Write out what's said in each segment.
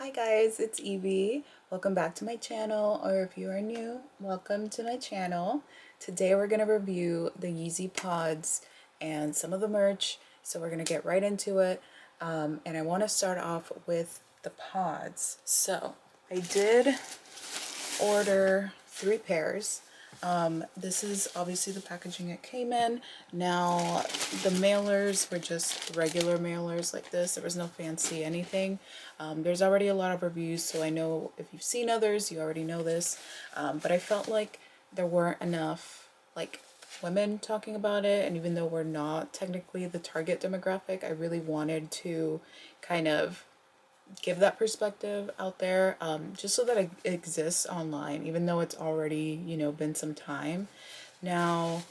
Hi guys, it's Evie. Welcome back to my channel, or if you are new, welcome to my channel. Today we're going to review the YZY Pods and some of the merch, so we're going to get right into it. And I want to start off with the pods. So I did order 3 pairs. This is obviously the packaging it came in. Now the mailers were just regular mailers like this. There was no fancy anything. There's already a lot of reviews, so I know if you've seen others, you already know this. But I felt like there weren't enough like women talking about it, and even though we're not technically the target demographic, I really wanted to kind of give that perspective out there, just so that it exists online, even though it's already, been some time. Now,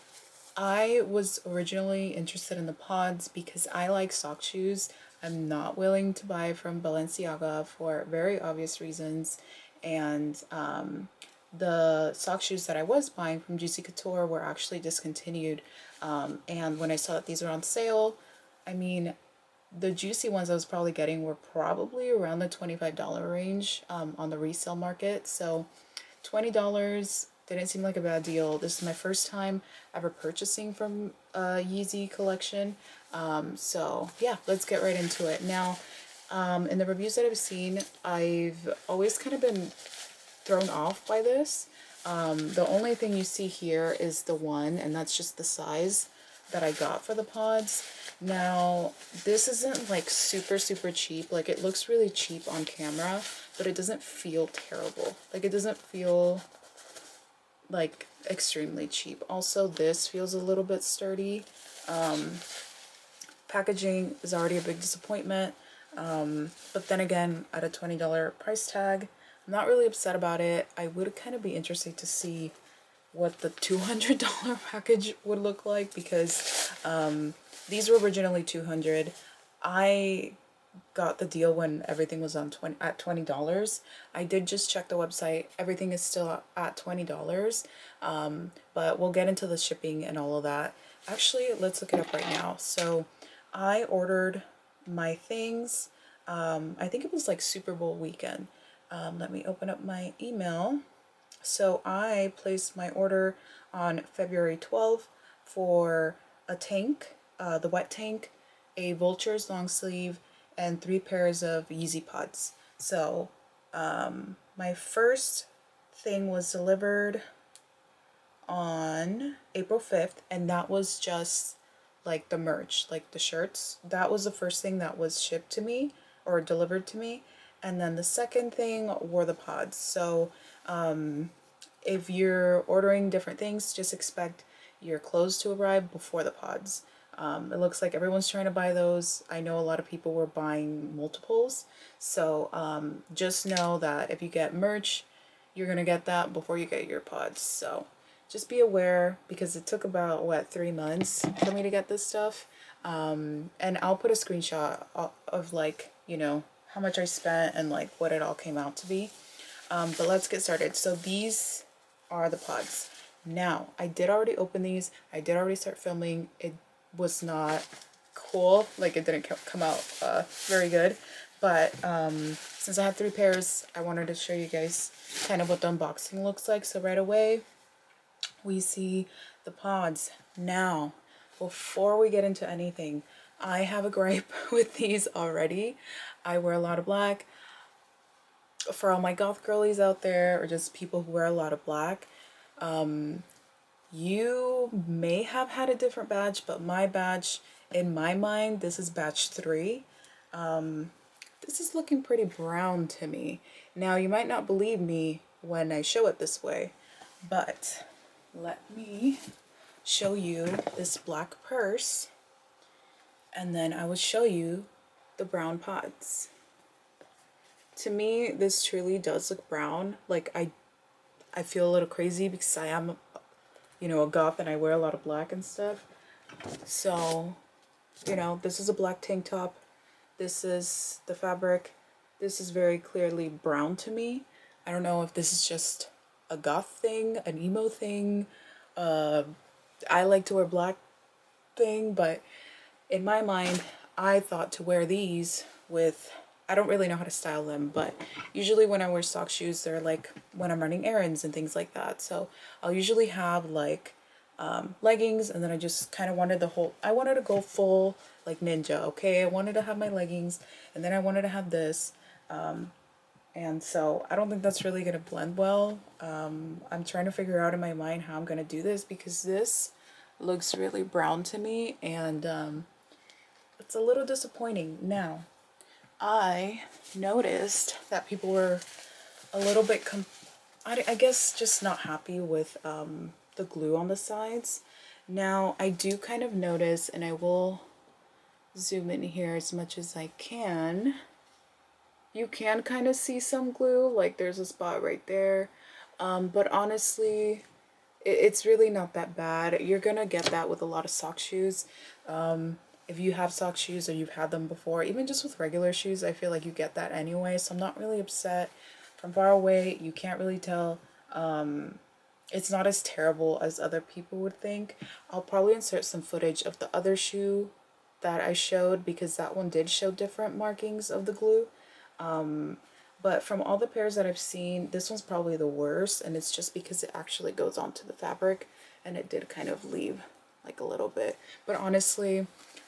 I was originally interested in the pods because I like sock shoes. I'm not willing to buy from Balenciaga for very obvious reasons. And the sock shoes that I was buying from Juicy Couture were actually discontinued. And when I saw that these were on sale, I mean, the juicy ones I was probably getting were probably around the $25 range on the resale market. So $20 didn't seem like a bad deal. This is my first time ever purchasing from a YZY collection. So yeah, let's get right into it. Now, in the reviews that I've seen, I've always kind of been thrown off by this. The only thing you see here is the one, and that's just the size that I got for the pods. Now, this isn't like super cheap. Like, it looks really cheap on camera, but it doesn't feel terrible. Like, it doesn't feel like extremely cheap. Also, this feels a little bit sturdy. Packaging is already a big disappointment. But then again, at a $20 price tag, I'm not really upset about it. I would kind of be interested to see what the $200 package would look like, because these were originally $200. I got the deal when everything was on $20. I did just check the website. Everything is still at $20. But we'll get into the shipping and all of that. Actually, let's look it up right now. So I ordered my things. I think it was like Super Bowl weekend. Let me open up my email. So I placed my order on February 12th for a tank, the wet tank, a Vultures long sleeve, and 3 pairs of YZY Pods. So my first thing was delivered on April 5th, and that was just like the merch, like the shirts. That was the first thing that was shipped to me or delivered to me. And then the second thing were the pods. So if you're ordering different things, just expect your clothes to arrive before the pods. It looks like everyone's trying to buy those. I know a lot of people were buying multiples. So just know that if you get merch, you're going to get that before you get your pods. So just be aware, because it took about, 3 months for me to get this stuff. And I'll put a screenshot of like, how much I spent and like what it all came out to be. But let's get started. So these are the pods. Now, I did already open these. I did already start filming. It was not cool. Like, it didn't come out very good. But since I have 3 pairs, I wanted to show you guys kind of what the unboxing looks like. So right away, we see the pods. Now, before we get into anything, I have a gripe with these already. I wear a lot of black. For all my goth girlies out there, or just people who wear a lot of black, you may have had a different badge, but my badge, in my mind, this is batch 3. This is looking pretty brown to me. Now, you might not believe me when I show it this way, but let me show you this black purse, and then I will show you the brown pods. To me, this truly does look brown. Like, I feel a little crazy because I am, a goth, and I wear a lot of black and stuff. So, this is a black tank top. This is the fabric. This is very clearly brown to me. I don't know if this is just a goth thing, an emo thing. I like to wear black thing, but in my mind, I thought to wear these with I don't really know how to style them, but usually when I wear sock shoes, they're like when I'm running errands and things like that. So I'll usually have like leggings, and then I just kind of wanted I wanted to go full like ninja, okay? I wanted to have my leggings, and then I wanted to have this. And so I don't think that's really going to blend well. I'm trying to figure out in my mind how I'm going to do this, because this looks really brown to me, and it's a little disappointing. Now, I noticed that people were a little bit, I guess, just not happy with the glue on the sides. Now, I do kind of notice, and I will zoom in here as much as I can. You can kind of see some glue, like there's a spot right there. But honestly, it's really not that bad. You're gonna get that with a lot of sock shoes. If you have sock shoes or you've had them before, even just with regular shoes, I feel like you get that anyway. So I'm not really upset. From far away, you can't really tell. It's not as terrible as other people would think. I'll probably insert some footage of the other shoe that I showed, because that one did show different markings of the glue. But from all the pairs that I've seen, this one's probably the worst, and it's just because it actually goes onto the fabric, and it did kind of leave like a little bit. But honestly,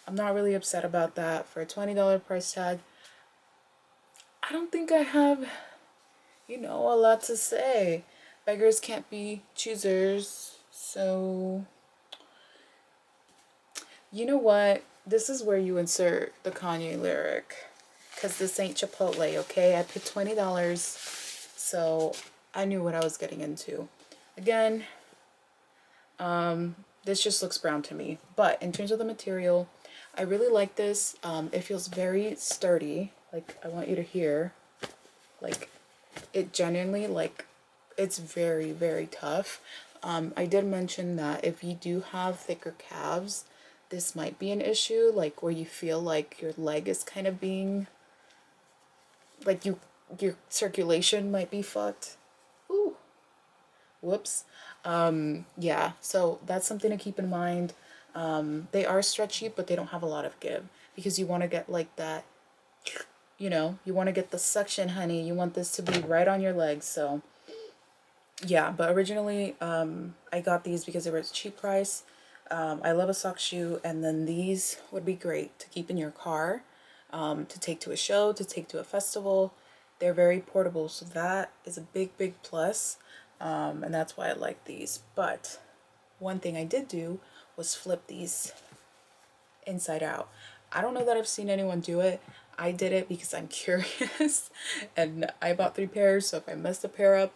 I'm not really upset about that. For a $20 price tag, I don't think I have, a lot to say. Beggars can't be choosers. So, you know what? This is where you insert the Kanye lyric. Because this ain't Chipotle, okay? I paid $20, so I knew what I was getting into. Again, this just looks brown to me. But in terms of the material, I really like this. It feels very sturdy. Like, I want you to hear. Like, it genuinely, like, it's very, very tough. I did mention that if you do have thicker calves, this might be an issue. Like, where you feel like your leg is kind of being... like your circulation might be fucked. Ooh. Whoops. Yeah, so that's something to keep in mind. They are stretchy, but they don't have a lot of give, because you want to get like that, you want to get the suction, honey. You want this to be right on your legs. So yeah, but originally I got these because they were a cheap price. I love a sock shoe, and then these would be great to keep in your car, to take to a show, to take to a festival. They're very portable, so that is a big, big plus, and that's why I like these. But one thing I did do was flip these inside out. I don't know that I've seen anyone do it. I did it because I'm curious, and I bought 3 pairs, so if I messed a pair up,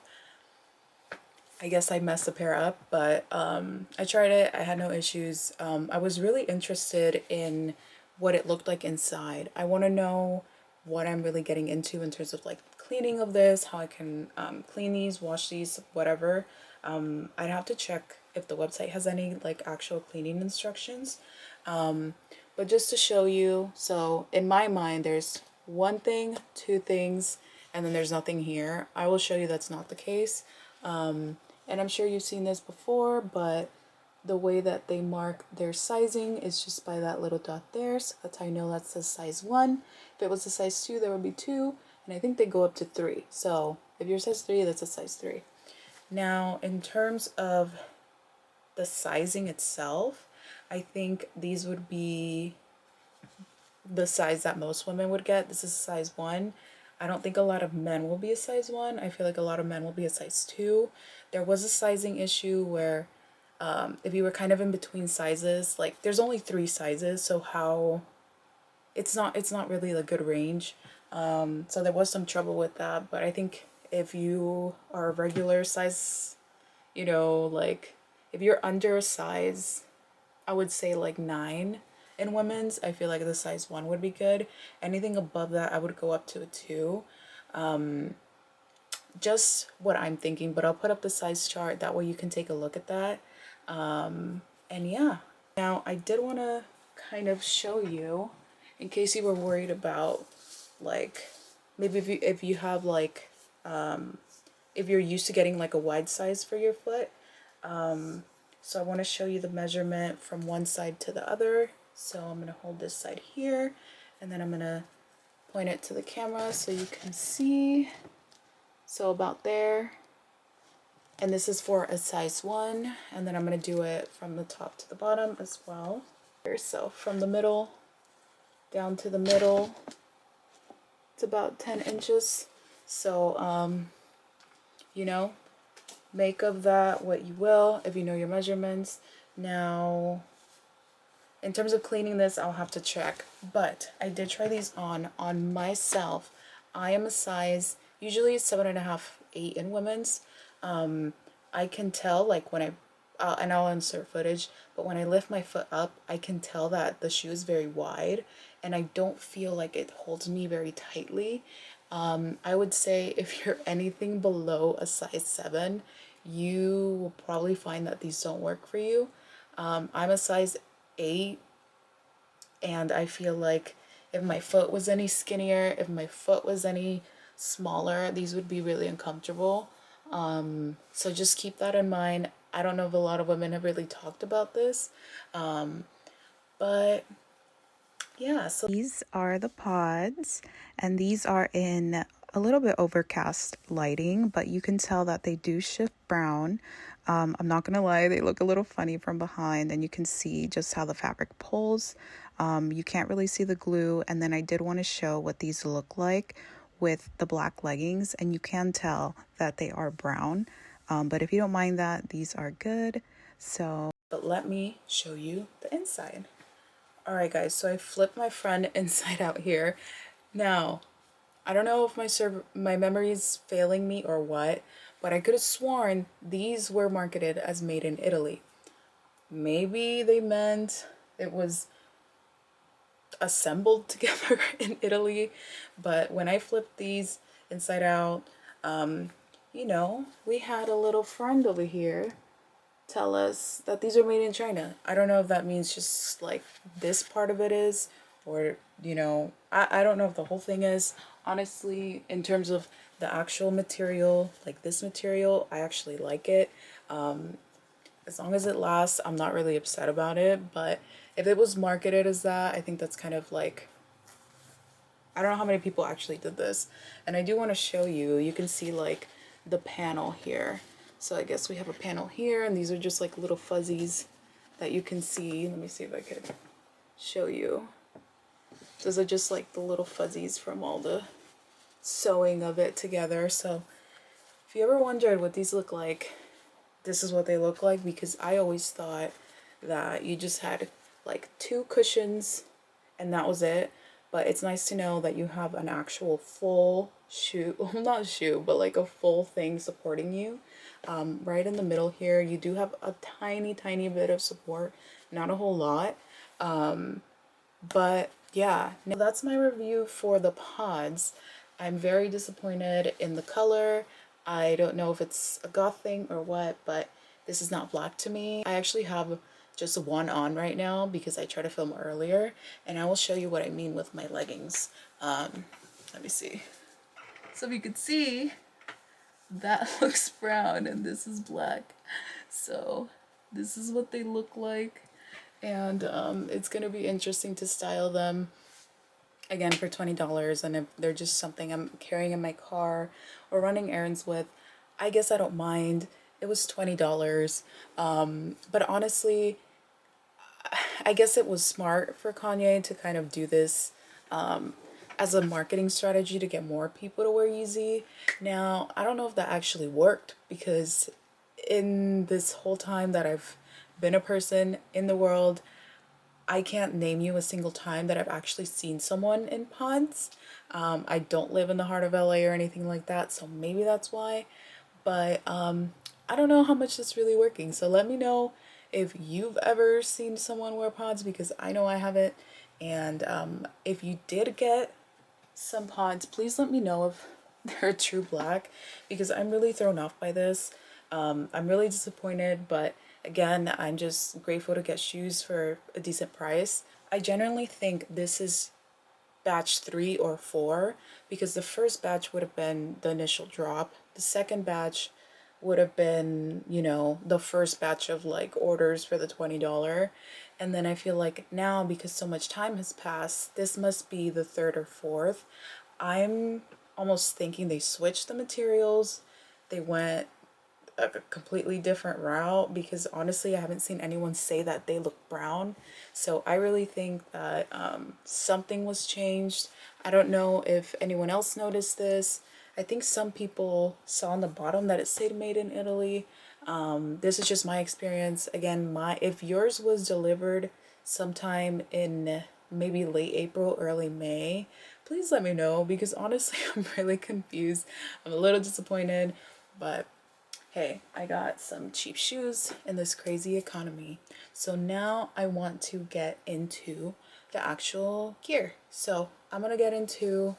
I guess I messed a pair up. But I tried it. I had no issues. I was really interested in what it looked like inside. I want to know what I'm really getting into in terms of like cleaning of this, how I can clean these, wash these, whatever. I'd have to check if the website has any like actual cleaning instructions. But just to show you, so in my mind, there's one thing, 2 things, and then there's nothing here. I will show you that's not the case. And I'm sure you've seen this before, but the way that they mark their sizing is just by that little dot there. So that's how I know that says size 1. If it was a size 2, there would be 2. And I think they go up to 3. So if you're size 3, that's a size 3. Now, in terms of the sizing itself, I think these would be the size that most women would get. This is a size 1. I don't think a lot of men will be a size 1. I feel like a lot of men will be a size 2. There was a sizing issue where if you were kind of in between sizes, like there's only 3 sizes, so how it's not really a good range. So there was some trouble with that, but I think if you are a regular size, like if you're under a size, I would say like 9 in women's, I feel like the size 1 would be good. Anything above that, I would go up to a 2. Just what I'm thinking, but I'll put up the size chart, that way you can take a look at that. And yeah, now I did want to kind of show you, in case you were worried about like maybe if you have like if you're used to getting like a wide size for your foot. So I want to show you the measurement from one side to the other. So I'm going to hold this side here, and then I'm going to point it to the camera so you can see. So about there. And this is for a size 1, and then I'm going to do it from the top to the bottom as well. So from the middle down to the middle, it's about 10 inches. So you know, make of that what you will if you know your measurements. Now in terms of cleaning this, I'll have to check, but I did try these on myself. I am a size usually 7.5, 8 in women's. I can tell, like, when and I'll insert footage, but when I lift my foot up, I can tell that the shoe is very wide and I don't feel like it holds me very tightly. I would say if you're anything below a size 7, you will probably find that these don't work for you. I'm a size 8, and I feel like if my foot was any skinnier, if my foot was any smaller, these would be really uncomfortable. So just keep that in mind. I don't know if a lot of women have really talked about this, but yeah. So these are the pods, and these are in a little bit overcast lighting, but you can tell that they do shift brown. I'm not gonna lie, they look a little funny from behind, and you can see just how the fabric pulls. You can't really see the glue, and then I did want to show what these look like with the black leggings, and you can tell that they are brown, but if you don't mind that, these are good. So but let me show you the inside. All right guys, so I flipped my friend inside out here. Now I don't know if my memory is failing me or what, but I could have sworn these were marketed as made in Italy. Maybe they meant it was assembled together in Italy, but when I flipped these inside out, you know, we had a little friend over here tell us that these are made in China. I don't know if that means just like this part of it is, or, you know, I don't know if the whole thing is. Honestly, in terms of the actual material, like this material, I actually like it. As long as it lasts, I'm not really upset about it, but if it was marketed as that, I think that's kind of like, I don't know how many people actually did this. And I do want to show you, you can see like the panel here. So I guess we have a panel here, and these are just like little fuzzies that you can see. Let me see if I could show you. Those are just like the little fuzzies from all the sewing of it together. So if you ever wondered what these look like, this is what they look like, because I always thought that you just had like 2 cushions and that was it. But it's nice to know that you have an actual full shoe, well, not shoe, but like a full thing supporting you. Right in the middle here, you do have a tiny bit of support, not a whole lot. But yeah, now that's my review for the pods. I'm very disappointed in the color. I don't know if it's a goth thing or what, but this is not black to me. I actually have just one on right now because I tried to film earlier, and I will show you what I mean with my leggings. Let me see. So if you could see, that looks brown and this is black. So this is what they look like, and it's gonna be interesting to style them again for $20, and if they're just something I'm carrying in my car or running errands with, I guess I don't mind. It was $20, but honestly, I guess it was smart for Kanye to kind of do this as a marketing strategy to get more people to wear Yeezy. Now, I don't know if that actually worked, because in this whole time that I've been a person in the world, I can't name you a single time that I've actually seen someone in pods. I don't live in the heart of LA or anything like that, so maybe that's why. But I don't know how much it's really working. So let me know if you've ever seen someone wear pods, because I know I haven't. And if you did get some pods, please let me know if they're true black, because I'm really thrown off by this. I'm really disappointed, but again, I'm just grateful to get shoes for a decent price. I generally think this is batch 3 or 4, because the first batch would have been the initial drop. The second batch would have been, you know, the first batch of like orders for the $20. And then I feel like now, because so much time has passed, this must be the third or fourth. I'm almost thinking they switched the materials. They went a completely different route, because honestly I haven't seen anyone say that they look brown. So I really think that something was changed. I don't know if anyone else noticed this. I think some people saw on the bottom that it said made in Italy. This is just my experience. Again, my if yours was delivered sometime in maybe late April, early May, please let me know, because honestly I'm really confused. I'm a little disappointed, but hey, I got some cheap shoes in this crazy economy. So now I want to get into the actual gear. So I'm gonna get into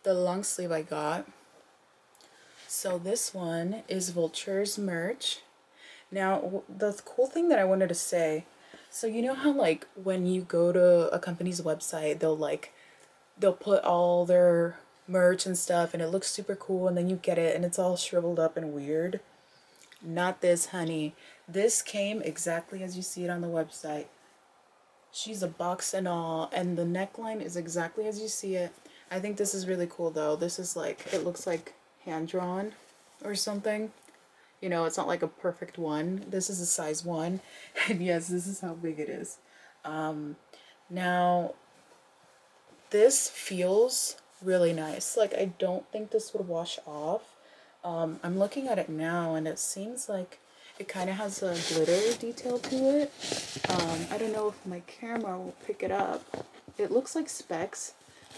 the long sleeve I got. So this one is Vultures merch. Now, the cool thing that I wanted to say, so you know how like when you go to a company's website, they'll put all their merch and stuff and it looks super cool, and then you get it and it's all shriveled up and weird. Not this, honey. This came exactly as you see it on the website. She's a box and all, and the neckline is exactly as you see it. I think this is really cool though. This is like, it looks like hand drawn or something. You know, it's not like a perfect one. This is a size 1. And yes, this is how big it is. Now, this feels really nice. Like, I don't think this would wash off. I'm looking at it now and it seems like it kind of has a glitter detail to it. I don't know if my camera will pick it up. It looks like specs,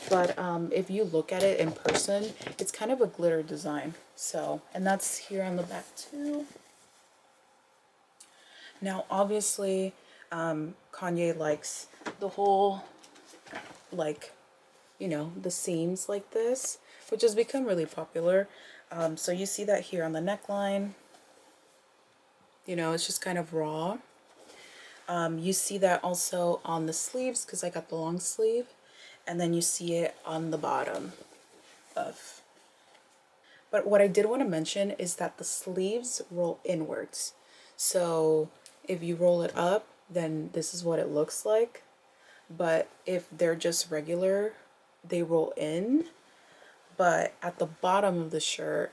but if you look at it in person, it's kind of a glitter design. So, and that's here on the back too. Now, obviously, Kanye likes the whole, like, you know, the seams like this, which has become really popular. So you see that here on the neckline. You know, it's just kind of raw. You see that also on the sleeves, because I got the long sleeve. And then you see it on the bottom of. But what I did want to mention is that the sleeves roll inwards. So if you roll it up, then this is what it looks like. But if they're just regular, they roll in. But at the bottom of the shirt,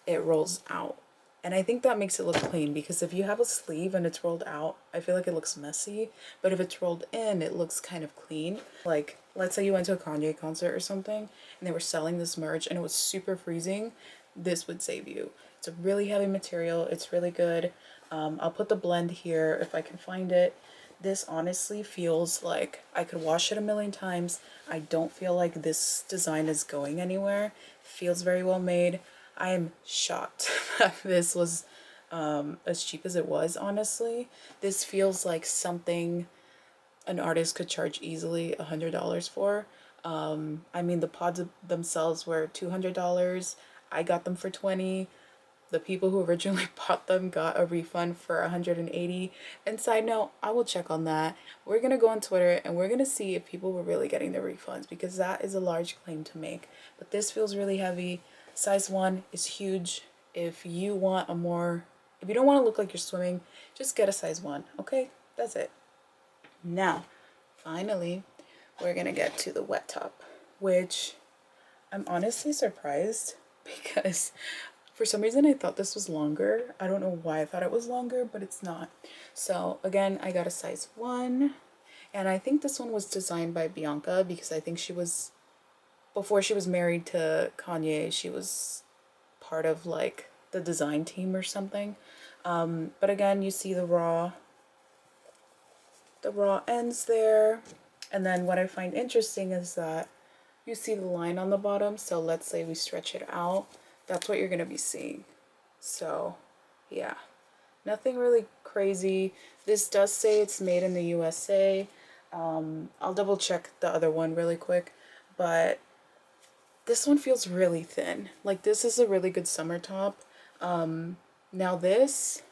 it rolls out. And I think that makes it look clean, because if you have a sleeve and it's rolled out, I feel like it looks messy. But if it's rolled in, it looks kind of clean. Like, let's say you went to a Kanye concert or something and they were selling this merch and it was super freezing, this would save you. It's a really heavy material. It's really good. I'll put the blend here if I can find it. This honestly feels like I could wash it a million times. I don't feel like this design is going anywhere. It feels very well made. I am shocked that this was as cheap as it was, honestly. This feels like something an artist could charge easily $100 for. I mean, the pods themselves were $200. I got them for $20. The people who originally bought them got a refund for $180. And side note, I will check on that. We're gonna go on Twitter and we're gonna see if people were really getting their refunds, because that is a large claim to make. But this feels really heavy. Size 1 is huge. If you want a more, if you don't want to look like you're swimming, just get a size 1. Okay, that's it. Now, finally, we're gonna get to the wet top, which I'm honestly surprised, because for some reason I thought this was longer. I don't know why I thought it was longer, but it's not. So again, I got a size 1, and I think this one was designed by Bianca, because I think she was, before she was married to Kanye, she was part of like the design team or something. But again, you see the raw ends there. And then what I find interesting is that you see the line on the bottom. So let's say we stretch it out. That's what you're going to be seeing. So yeah, nothing really crazy. This does say it's made in the USA. I'll double check the other one really quick, but this one feels really thin. Like, this is a really good summer top. Now this,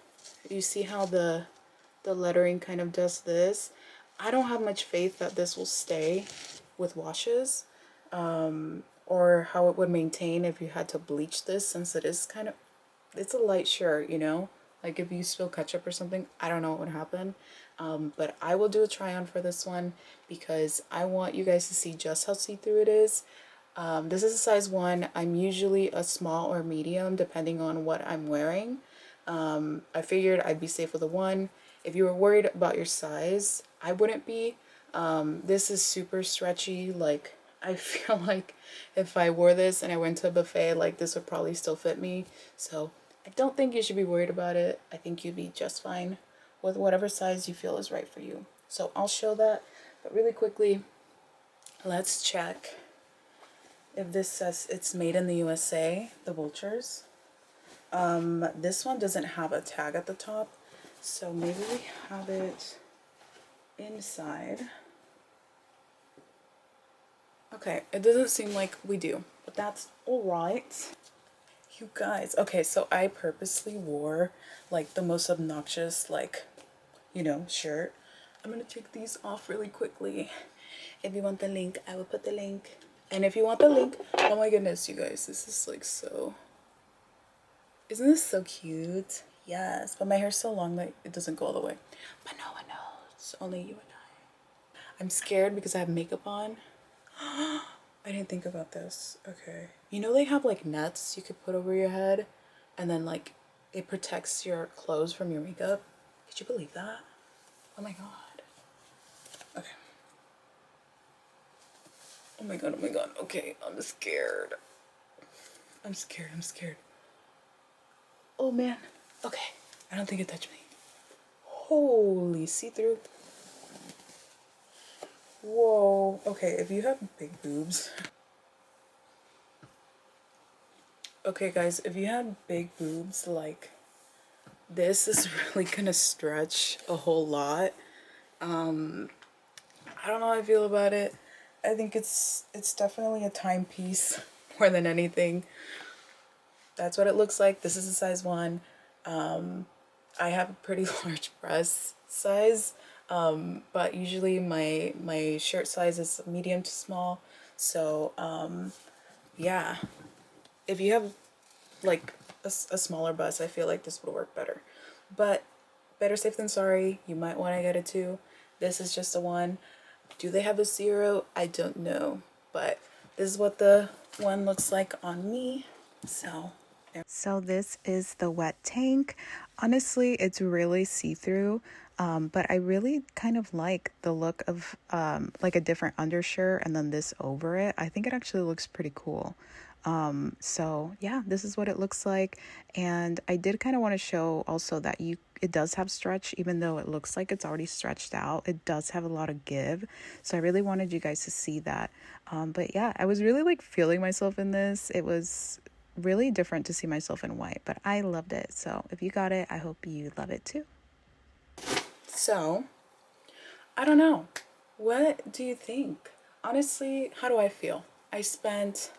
you see how the lettering kind of does this. I don't have much faith that this will stay with washes, or how it would maintain if you had to bleach this, since it is kind of, it's a light shirt, you know. Like if you spill ketchup or something, I don't know what would happen. But I will do a try on for this one because I want you guys to see just how see-through it is. This is a size 1. I'm usually a small or medium depending on what I'm wearing. I figured I'd be safe with a 1. If you were worried about your size, I wouldn't be. This is super stretchy. Like, I feel like if I wore this and I went to a buffet, like this would probably still fit me. So I don't think you should be worried about it. I think you'd be just fine with whatever size you feel is right for you. So I'll show that, but really quickly, let's check if this says it's made in the USA, the Vultures. This one doesn't have a tag at the top, so maybe we have it inside. Okay, it doesn't seem like we do, but that's all right. You guys, okay, so I purposely wore like the most obnoxious, like, you know, shirt. I'm gonna take these off really quickly. If you want the link, I will put the link. And if you want the link, oh my goodness, you guys, this is like so, isn't this so cute? Yes, but my hair's so long that it doesn't go all the way. But no one knows, only you and I. I'm scared because I have makeup on. I didn't think about this. Okay. You know they have like nets you could put over your head and then like it protects your clothes from your makeup. Could you believe that? Oh my god. Okay. Oh my god, oh my god. Okay, I'm scared. I'm scared, I'm scared. Oh man. Okay. I don't think it touched me. Holy see-through. Whoa. Okay, if you have big boobs. Okay guys, if you have big boobs, like this is really gonna stretch a whole lot. I don't know how I feel about it. I think it's definitely a timepiece more than anything. That's what it looks like. This is a size 1. I have a pretty large breast size, but usually my shirt size is medium to small. So yeah, if you have like a smaller bust, I feel like this would work better. But better safe than sorry. You might want to get a 2. This is just a 1. Do they have a 0? I don't know, but this is what the 1 looks like on me. So this is the wet tank. Honestly, it's really see-through, but I really kind of like the look of like a different undershirt and then this over it. I think it actually looks pretty cool. So yeah, this is what it looks like. And I did kind of want to show also that it does have stretch, even though it looks like it's already stretched out. It does have a lot of give. So I really wanted you guys to see that. But yeah, I was really like feeling myself in this. It was really different to see myself in white, but I loved it. So if you got it, I hope you love it too. So I don't know. What do you think? Honestly, how do I feel? I spent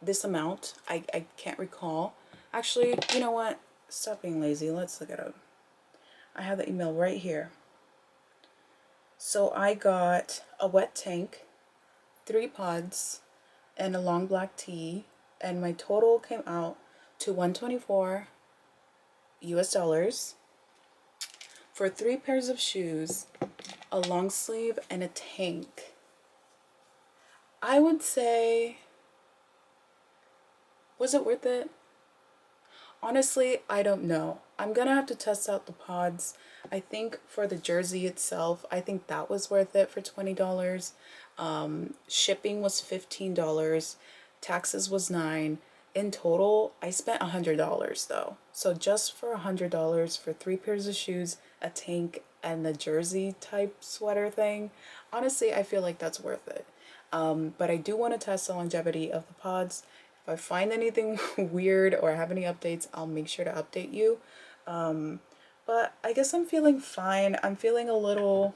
this amount. I can't recall. Actually, you know what? Stop being lazy. Let's look it up. I have the email right here. So I got a wet tank, 3 pods, and a long black tee, and my total came out to $124 US for 3 pairs of shoes, a long sleeve, and a tank. I would say, was it worth it? Honestly, I don't know. I'm gonna have to test out the pods. I think for the jersey itself, I think that was worth it for $20. Shipping was $15. Taxes was $9. In total, I spent $100 though. So just for $100 for 3 pairs of shoes, a tank, and the jersey type sweater thing, honestly, I feel like that's worth it. But I do want to test the longevity of the pods. If I find anything weird or have any updates, I'll make sure to update you. But I guess I'm feeling fine. I'm feeling a little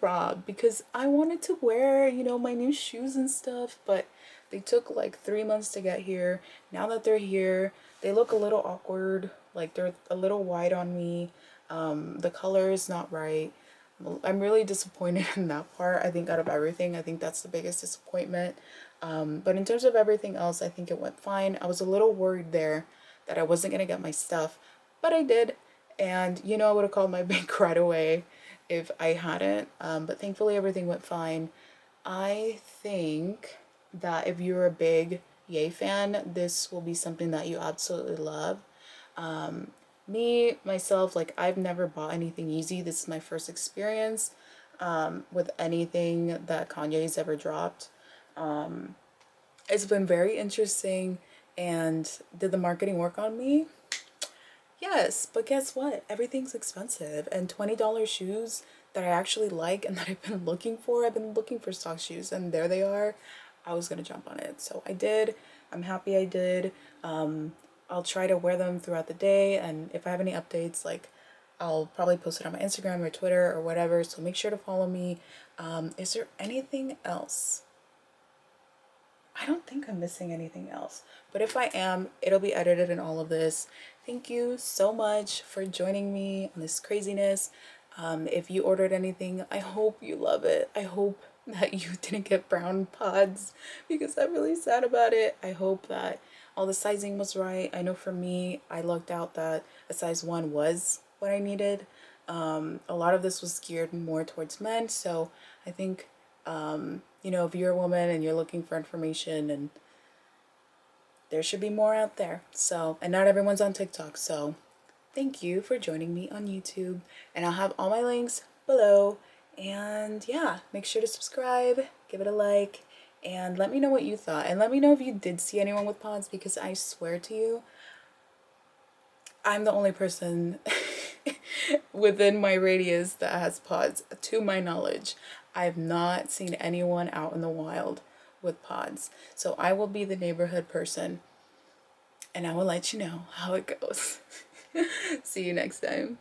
robbed because I wanted to wear, you know, my new shoes and stuff, but they took like 3 months to get here. Now that they're here, they look a little awkward. Like they're a little wide on me. The color is not right. I'm really disappointed in that part. I think out of everything, I think that's the biggest disappointment. But in terms of everything else, I think it went fine. I was a little worried there that I wasn't going to get my stuff, but I did. And you know, I would have called my bank right away if I hadn't. But thankfully, everything went fine. I think that if you're a big Yay fan, this will be something that you absolutely love. Me, myself, like I've never bought anything Yeezy. This is my first experience with anything that Kanye's ever dropped. It's been very interesting. And did the marketing work on me? Yes, but guess what? Everything's expensive, and $20 shoes that I actually like and that I've been looking for. I've been looking for stock shoes, and there they are. I was gonna jump on it, so I did. I'm happy I did. I'll try to wear them throughout the day, and if I have any updates, like I'll probably post it on my Instagram or Twitter or whatever. So make sure to follow me. Is there anything else? I don't think I'm missing anything else. But if I am, it'll be edited in all of this. Thank you so much for joining me on this craziness. If you ordered anything, I hope you love it. I hope that you didn't get brown pods because I'm really sad about it. I hope that all the sizing was right. I know for me, I lucked out that a size 1 was what I needed. A lot of this was geared more towards men, so I think you know, if you're a woman and you're looking for information, and there should be more out there. So, and not everyone's on TikTok. So, thank you for joining me on YouTube. And I'll have all my links below. And yeah, make sure to subscribe, give it a like, and let me know what you thought. And let me know if you did see anyone with pods, because I swear to you, I'm the only person within my radius that has pods, to my knowledge. I've not seen anyone out in the wild with pods. So I will be the neighborhood person and I will let you know how it goes. See you next time.